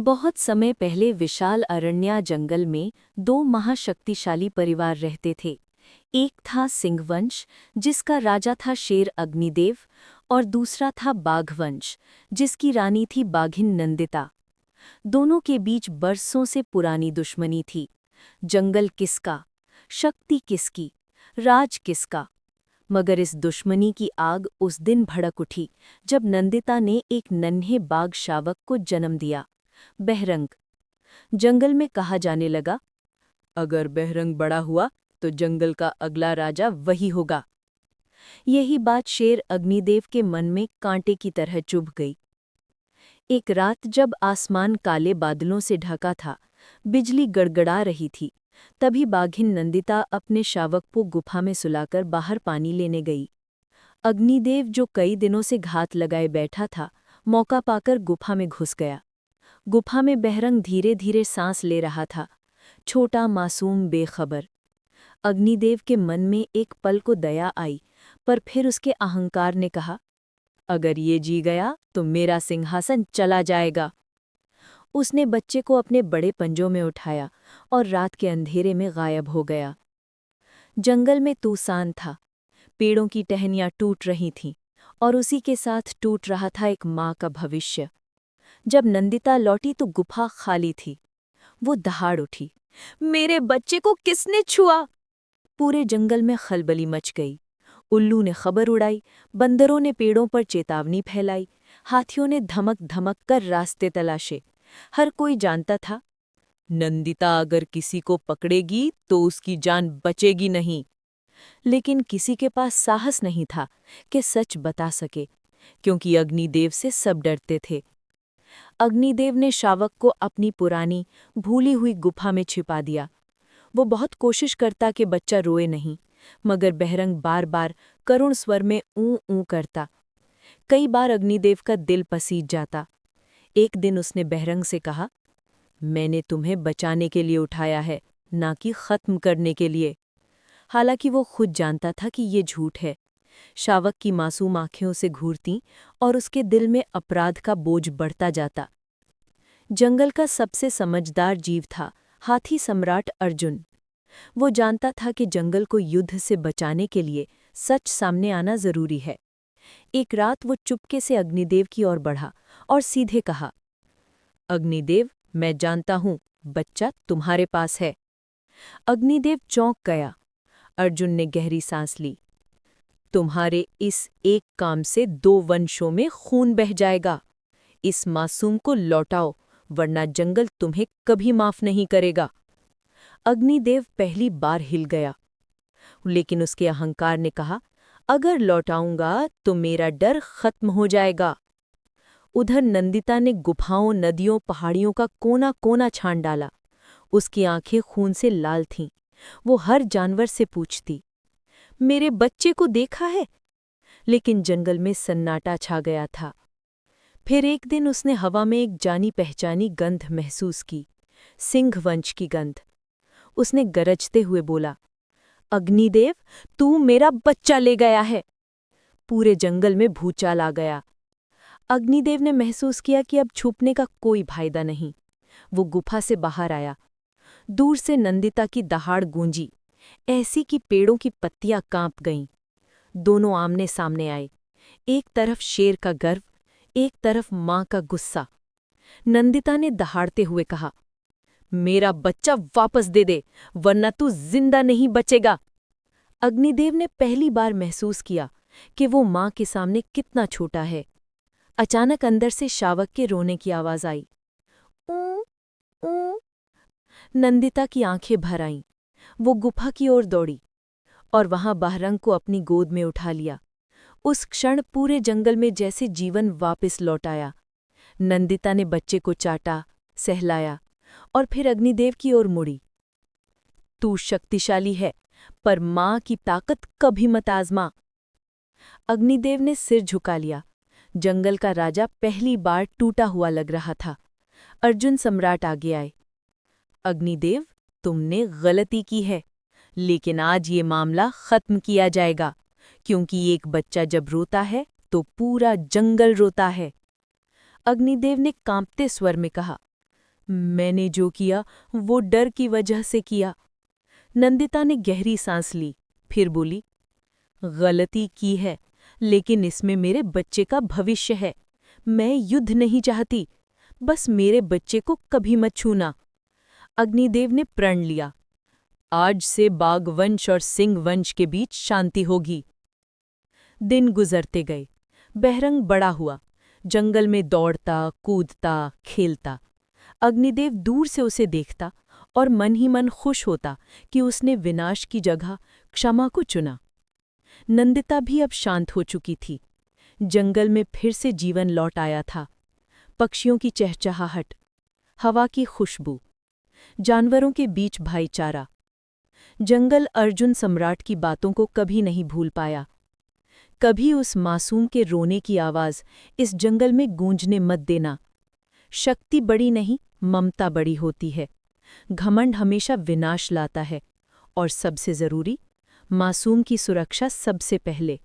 बहुत समय पहले विशाल अरण्या जंगल में दो महाशक्तिशाली परिवार रहते थे। एक था सिंहवंश, जिसका राजा था शेर अग्निदेव, और दूसरा था बाघवंश, जिसकी रानी थी बाघिन नंदिता। दोनों के बीच बरसों से पुरानी दुश्मनी थी। जंगल किसका, शक्ति किसकी, राज किसका। मगर इस दुश्मनी की आग उस दिन भड़क उठी जब नंदिता ने एक नन्हे बाघ शावक को जन्म दिया। बहरंग। जंगल में कहा जाने लगा, अगर बहरंग बड़ा हुआ तो जंगल का अगला राजा वही होगा। यही बात शेर अग्निदेव के मन में कांटे की तरह चुभ गई। एक रात जब आसमान काले बादलों से ढका था, बिजली गड़गड़ा रही थी, तभी बाघिन नंदिता अपने शावक को गुफा में सुलाकर बाहर पानी लेने गई। अग्निदेव, जो कई दिनों से घात लगाए बैठा था, मौका पाकर गुफा में घुस गया। गुफा में बहरंग धीरे धीरे सांस ले रहा था, छोटा, मासूम, बेखबर। अग्निदेव के मन में एक पल को दया आई, पर फिर उसके अहंकार ने कहा, अगर ये जी गया तो मेरा सिंहासन चला जाएगा। उसने बच्चे को अपने बड़े पंजों में उठाया और रात के अंधेरे में गायब हो गया। जंगल में तूफान था, पेड़ों की टहनियां टूट रही थीं, और उसी के साथ टूट रहा था एक माँ का भविष्य। जब नंदिता लौटी तो गुफा खाली थी। वो दहाड़ उठी, मेरे बच्चे को किसने छुआ? पूरे जंगल में खलबली मच गई। उल्लू ने खबर उड़ाई, बंदरों ने पेड़ों पर चेतावनी फैलाई, हाथियों ने धमक धमक कर रास्ते तलाशे। हर कोई जानता था, नंदिता अगर किसी को पकड़ेगी तो उसकी जान बचेगी नहीं। लेकिन किसी के पास साहस नहीं था कि सच बता सके, क्योंकि अग्निदेव से सब डरते थे। अग्निदेव ने शावक को अपनी पुरानी, भूली हुई गुफा में छिपा दिया। वो बहुत कोशिश करता कि बच्चा रोए नहीं, मगर बहरंग बार बार करुण स्वर में ऊँ ऊँ करता। कई बार अग्निदेव का दिल पसीज जाता। एक दिन उसने बहरंग से कहा, मैंने तुम्हें बचाने के लिए उठाया है, ना कि खत्म करने के लिए। हालांकि वो खुद जानता था कि ये झूठ है। शावक की मासूम आंखें उसे घूरतीं और उसके दिल में अपराध का बोझ बढ़ता जाता। जंगल का सबसे समझदार जीव था हाथी सम्राट अर्जुन। वो जानता था कि जंगल को युद्ध से बचाने के लिए सच सामने आना जरूरी है। एक रात वो चुपके से अग्निदेव की ओर बढ़ा और सीधे कहा, अग्निदेव, मैं जानता हूं बच्चा तुम्हारे पास है। अग्निदेव चौंक गया। अर्जुन ने गहरी सांस ली। तुम्हारे इस एक काम से 2 वंशों में खून बह जाएगा। इस मासूम को लौटाओ, वरना जंगल तुम्हें कभी माफ नहीं करेगा। अग्निदेव पहली बार हिल गया, लेकिन उसके अहंकार ने कहा, अगर लौटाऊंगा तो मेरा डर खत्म हो जाएगा। उधर नंदिता ने गुफाओं, नदियों, पहाड़ियों का कोना कोना छान डाला। उसकी आंखें खून से लाल थीं। वो हर जानवर से पूछती, मेरे बच्चे को देखा है? लेकिन जंगल में सन्नाटा छा गया था। फिर एक दिन उसने हवा में एक जानी पहचानी गंध महसूस की, सिंहवंश की गंध। उसने गरजते हुए बोला, अग्निदेव, तू मेरा बच्चा ले गया है। पूरे जंगल में भूचाल आ गया। अग्निदेव ने महसूस किया कि अब छुपने का कोई फायदा नहीं। वो गुफा से बाहर आया। दूर से नंदिता की दहाड़ गूंजी, ऐसी कि पेड़ों की पत्तियां कांप गईं। दोनों आमने सामने आए, एक तरफ शेर का गर्व, एक तरफ मां का गुस्सा। नंदिता ने दहाड़ते हुए कहा, मेरा बच्चा वापस दे दे, वरना तू जिंदा नहीं बचेगा। अग्निदेव ने पहली बार महसूस किया कि वो मां के सामने कितना छोटा है। अचानक अंदर से शावक के रोने की आवाज आई। ऊ ऊ। नंदिता की आंखें भर आईं। वो गुफा की ओर दौड़ी और वहां बहरंग को अपनी गोद में उठा लिया। उस क्षण पूरे जंगल में जैसे जीवन वापस लौट आया। नंदिता ने बच्चे को चाटा, सहलाया और फिर अग्निदेव की ओर मुड़ी। तू शक्तिशाली है, पर मां की ताकत कभी मत आजमा। अग्निदेव ने सिर झुका लिया। जंगल का राजा पहली बार टूटा हुआ लग रहा था। अर्जुन सम्राट आगे आए। अग्निदेव, तुमने गलती की है, लेकिन आज ये मामला खत्म किया जाएगा, क्योंकि एक बच्चा जब रोता है तो पूरा जंगल रोता है। अग्निदेव ने कांपते स्वर में कहा, मैंने जो किया वो डर की वजह से किया। नंदिता ने गहरी सांस ली, फिर बोली, गलती की है, लेकिन इसमें मेरे बच्चे का भविष्य है। मैं युद्ध नहीं चाहती, बस मेरे बच्चे को कभी मत छूना। अग्निदेव ने प्रण लिया, आज से बाघ वंश और सिंह वंश के बीच शांति होगी। दिन गुजरते गए, बहरंग बड़ा हुआ, जंगल में दौड़ता, कूदता, खेलता। अग्निदेव दूर से उसे देखता और मन ही मन खुश होता कि उसने विनाश की जगह क्षमा को चुना। नंदिता भी अब शांत हो चुकी थी। जंगल में फिर से जीवन लौट आया था। पक्षियों की चहचहाहट, हवा की खुशबू, जानवरों के बीच भाईचारा। जंगल अर्जुन सम्राट की बातों को कभी नहीं भूल पाया। कभी उस मासूम के रोने की आवाज़ इस जंगल में गूंजने मत देना। शक्ति बड़ी नहीं, ममता बड़ी होती है। घमंड हमेशा विनाश लाता है, और सबसे ज़रूरी, मासूम की सुरक्षा सबसे पहले।